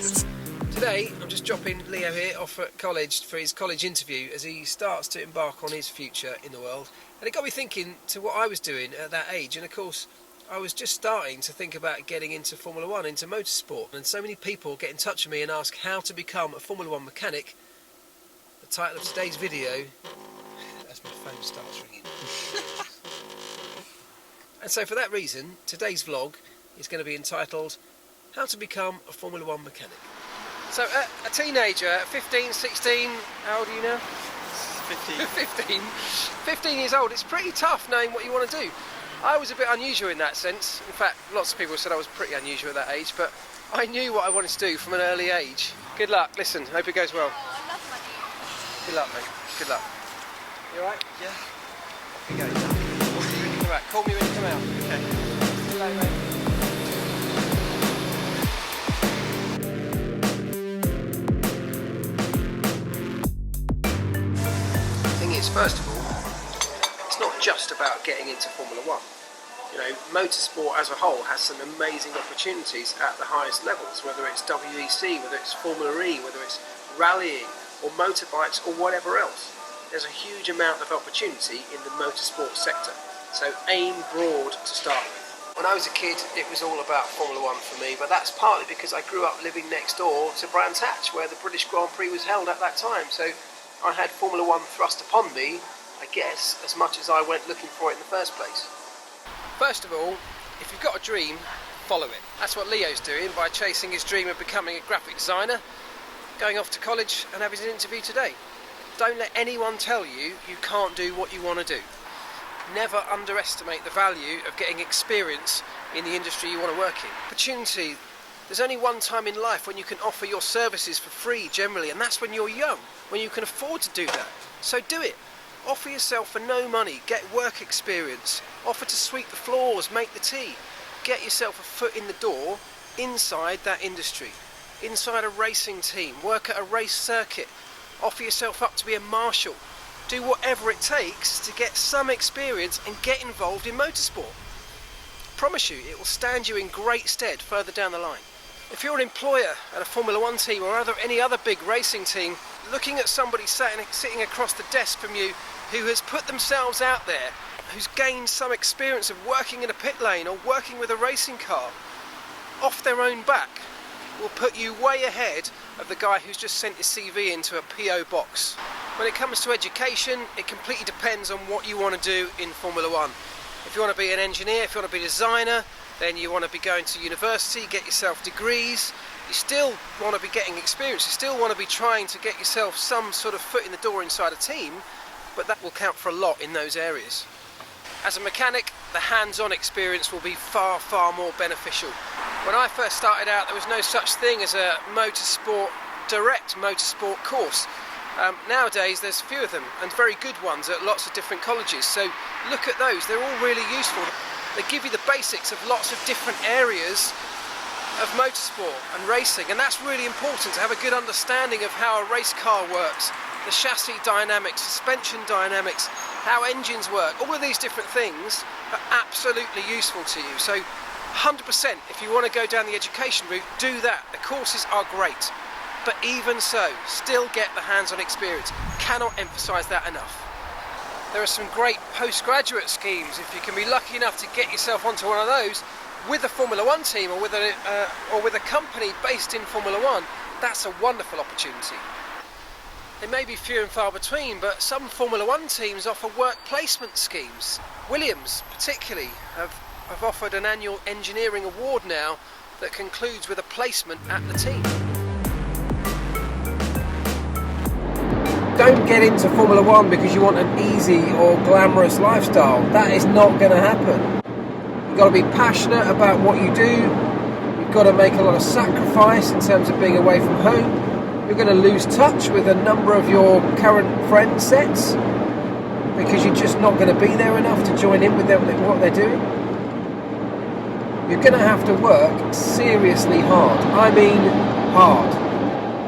Cheers. Today, I'm just dropping Leo here off at college for his college interview as he starts to embark on his future in the world. And it got me thinking to what I was doing at that age. And of course, I was just starting to think about getting into Formula One, into motorsport. And so many people get in touch with me and ask how to become a Formula One mechanic. The title of today's video, as my phone starts ringing. And so for that reason, today's vlog is going to be entitled, How to Become a Formula One Mechanic. So a teenager, 15, 16, how old are you now? 15. 15 years old, it's pretty tough knowing what you want to do. I was a bit unusual in that sense. In fact, lots of people said I was pretty unusual at that age, but I knew what I wanted to do from an early age. Good luck, listen, hope it goes well. Oh, I love money. Good luck, mate, good luck. You alright? Yeah. Off you go. Alright, call me when you come out. Okay. See you later, mate. First of all, it's not just about getting into Formula One. You know, motorsport as a whole has some amazing opportunities at the highest levels, whether it's WEC, whether it's Formula E, whether it's rallying or motorbikes or whatever else. There's a huge amount of opportunity in the motorsport sector, so aim broad to start with. When I was a kid, it was all about Formula One for me, but that's partly because I grew up living next door to Brands Hatch, where the British Grand Prix was held at that time. So I had Formula One thrust upon me, I guess, as much as I went looking for it in the first place. First of all, if you've got a dream, follow it. That's what Leo's doing by chasing his dream of becoming a graphic designer, going off to college and having an interview today. Don't let anyone tell you you can't do what you want to do. Never underestimate the value of getting experience in the industry you want to work in. Opportunity. There's only one time in life when you can offer your services for free generally, and that's when you're young, when you can afford to do that. So do it. Offer yourself for no money, get work experience, offer to sweep the floors, make the tea. Get yourself a foot in the door inside that industry, inside a racing team, work at a race circuit, offer yourself up to be a marshal. Do whatever it takes to get some experience and get involved in motorsport. I promise you, it will stand you in great stead further down the line. If you're an employer at a Formula One team or any other big racing team, looking at somebody sitting across the desk from you who has put themselves out there, who's gained some experience of working in a pit lane or working with a racing car, off their own back, will put you way ahead of the guy who's just sent his CV into a PO box. When it comes to education, it completely depends on what you want to do in Formula One. If you want to be an engineer, if you want to be a designer, then you want to be going to university, get yourself degrees. You still want to be getting experience, you still want to be trying to get yourself some sort of foot in the door inside a team, but that will count for a lot in those areas. As a mechanic, the hands-on experience will be far, far more beneficial. When I first started out, there was no such thing as a direct motorsport course. Nowadays there's a few of them, and very good ones at lots of different colleges, so look at those, they're all really useful. They give you the basics of lots of different areas of motorsport and racing, and that's really important to have a good understanding of how a race car works, the chassis dynamics, suspension dynamics, how engines work. All of these different things are absolutely useful to you. So 100%, if you want to go down the education route, do that. The courses are great, but even so, still get the hands-on experience. Cannot emphasize that enough. There are some great postgraduate schemes if you can be lucky enough to get yourself onto one of those with a Formula One team or with a company based in Formula One. That's a wonderful opportunity. They may be few and far between, but some Formula One teams offer work placement schemes. Williams particularly have offered an annual engineering award now that concludes with a placement at the team. Don't get into Formula One because you want an easy or glamorous lifestyle. That is not going to happen. You've got to be passionate about what you do. You've got to make a lot of sacrifice in terms of being away from home. You're going to lose touch with a number of your current friend sets because you're just not going to be there enough to join in with them, what they're doing. You're going to have to work seriously hard. I mean hard.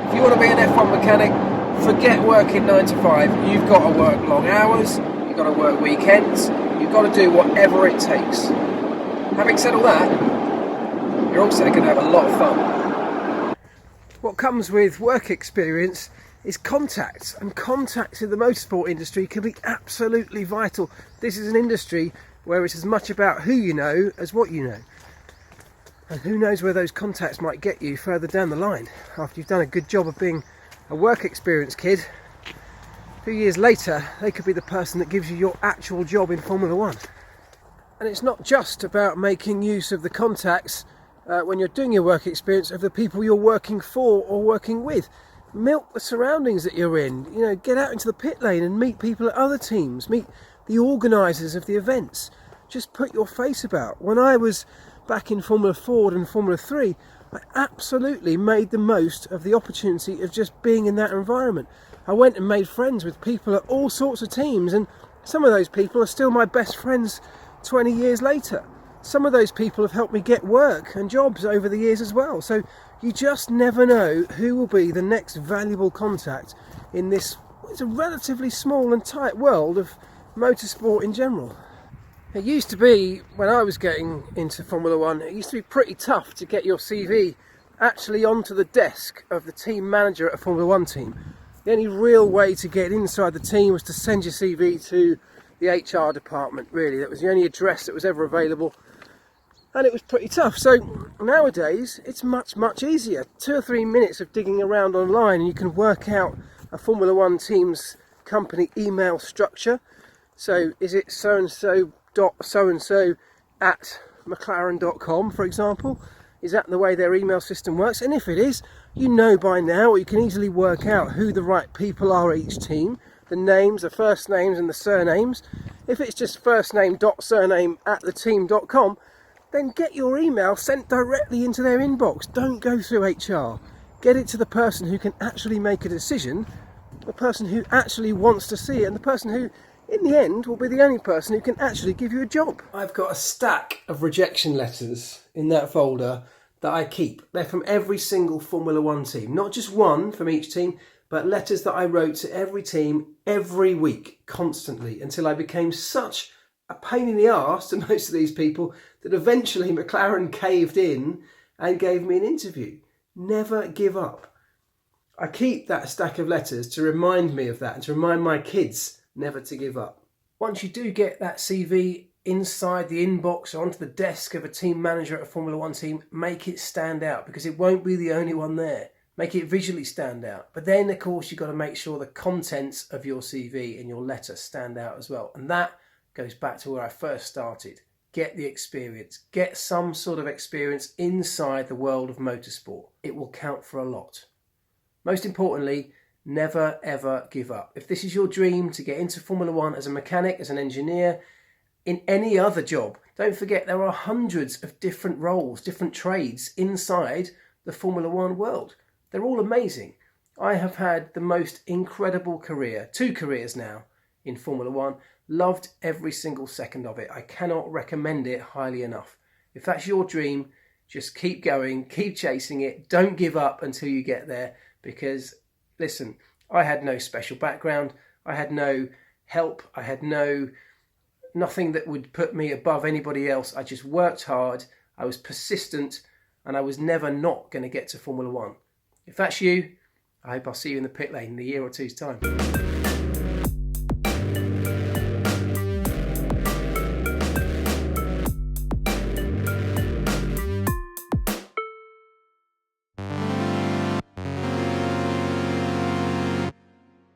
If you want to be an F1 mechanic, forget working 9 to 5. You've got to work long hours, you've got to work weekends, you've got to do whatever it takes. Having said all that, you're also going to have a lot of fun. What comes with work experience is contacts, and contacts in the motorsport industry can be absolutely vital. This is an industry where it's as much about who you know as what you know. And who knows where those contacts might get you further down the line. After you've done a good job of being a work experience kid, a few years later they could be the person that gives you your actual job in Formula One. And it's not just about making use of the contacts when you're doing your work experience of the people you're working for or working with. Milk the surroundings that you're in. You know, get out into the pit lane and meet people at other teams, meet the organisers of the events. Just put your face about. When I was back in Formula Ford and Formula 3, I absolutely made the most of the opportunity of just being in that environment. I went and made friends with people at all sorts of teams, and some of those people are still my best friends 20 years later. Some of those people have helped me get work and jobs over the years as well. So you just never know who will be the next valuable contact in this, it's a relatively small and tight world of motorsport in general. It used to be, when I was getting into Formula One, it used to be pretty tough to get your CV actually onto the desk of the team manager at a Formula One team. The only real way to get inside the team was to send your CV to the HR department, really. That was the only address that was ever available. And it was pretty tough. So nowadays it's much easier. 2 or 3 minutes of digging around online and you can work out a Formula One team's company email structure. So is it so-and-so at McLaren.com, for example? Is that the way their email system works? And if it is, you know by now, or you can easily work out who the right people are at each team, the names, the first names and the surnames. If it's just first name dot surname at theteam.com, then get your email sent directly into their inbox. Don't go through HR. Get it to the person who can actually make a decision, the person who actually wants to see it, and the person who, in the end, will be the only person who can actually give you a job. I've got a stack of rejection letters in that folder that I keep. They're from every single Formula One team. Not just one from each team, but letters that I wrote to every team every week, constantly, until I became such a pain in the arse to most of these people that eventually McLaren caved in and gave me an interview. Never give up. I keep that stack of letters to remind me of that and to remind my kids never to give up. Once you do get that CV inside the inbox or onto the desk of a team manager at a Formula One team, make it stand out, because it won't be the only one there. Make it visually stand out. But then, of course, you've got to make sure the contents of your CV and your letter stand out as well. And that goes back to where I first started. Get the experience. Get some sort of experience inside the world of motorsport. It will count for a lot. Most importantly, never ever give up. If this is your dream to get into Formula One as a mechanic, as an engineer, in any other job, don't forget there are hundreds of different roles, different trades inside the Formula One world. They're all amazing. I have had the most incredible career, 2 careers now in Formula One. Loved every single second of it. I cannot recommend it highly enough. If that's your dream, just keep going, keep chasing it. Don't give up until you get there, because, listen, I had no special background. I had no help. I had nothing that would put me above anybody else. I just worked hard. I was persistent, and I was never not going to get to Formula One. If that's you, I hope I'll see you in the pit lane in a year or two's time.